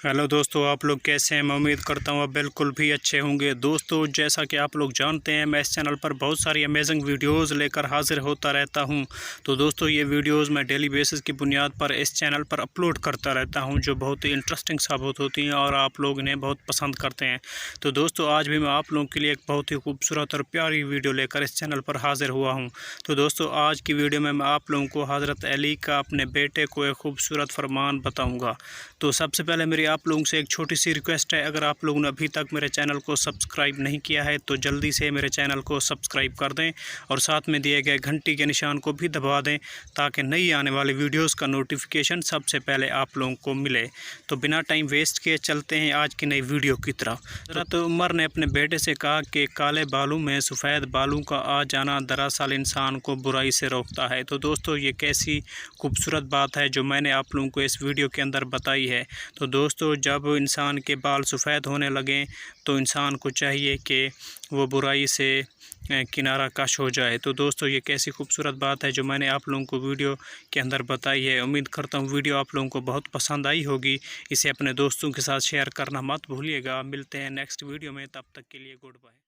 Hello दोस्तों, आप लोग कैसे हैं। मैं उम्मीद करता हूँ आप बिल्कुल भी अच्छे होंगे। दोस्तों, जैसा कि आप लोग जानते हैं, मैं इस चैनल पर बहुत सारी अमेजिंग वीडियोस लेकर हाजिर होता रहता हूँ। तो दोस्तों, ये वीडियोस मैं डेली बेसिस की बुनियाद पर इस चैनल पर अपलोड करता रहता हूँ, जो बहुत ही इंटरेस्टिंग साबित होती हैं और आप लोग इन्हें बहुत पसंद करते हैं। तो दोस्तों, आज भी मैं आप लोगों के लिए एक बहुत ही खूबसूरत और प्यारी वीडियो लेकर इस चैनल पर हाजिर हुआ हूँ। तो दोस्तों, आज की वीडियो में मैं आप लोगों को हज़रत अली का अपने बेटे को एक खूबसूरत फरमान बताऊँगा। तो सबसे पहले मेरी आप लोगों से एक छोटी सी रिक्वेस्ट है, अगर आप लोगों ने अभी तक मेरे चैनल को सब्सक्राइब नहीं किया है तो जल्दी से मेरे चैनल को सब्सक्राइब कर दें और साथ में दिए गए घंटी के निशान को भी दबा दें, ताकि नई आने वाली वीडियोस का नोटिफिकेशन सबसे पहले आप लोगों को मिले। तो बिना टाइम वेस्ट किए चलते हैं आज की नई वीडियो की तरफ। हज़रत उमर ने अपने बेटे से कहा कि काले बालों में सफ़ेद बालों का आ जाना दरअसल इंसान को बुराई से रोकता है। तो दोस्तों, ये कैसी खूबसूरत बात है जो मैंने आप लोगों को इस वीडियो के अंदर बताई है। तो दोस्तों, जब इंसान के बाल सफ़ेद होने लगें तो इंसान को चाहिए कि वो बुराई से किनारा कश हो जाए। तो दोस्तों, ये कैसी खूबसूरत बात है जो मैंने आप लोगों को वीडियो के अंदर बताई है। उम्मीद करता हूँ वीडियो आप लोगों को बहुत पसंद आई होगी। इसे अपने दोस्तों के साथ शेयर करना मत भूलिएगा। मिलते हैं नेक्स्ट वीडियो में, तब तक के लिए गुड बाय।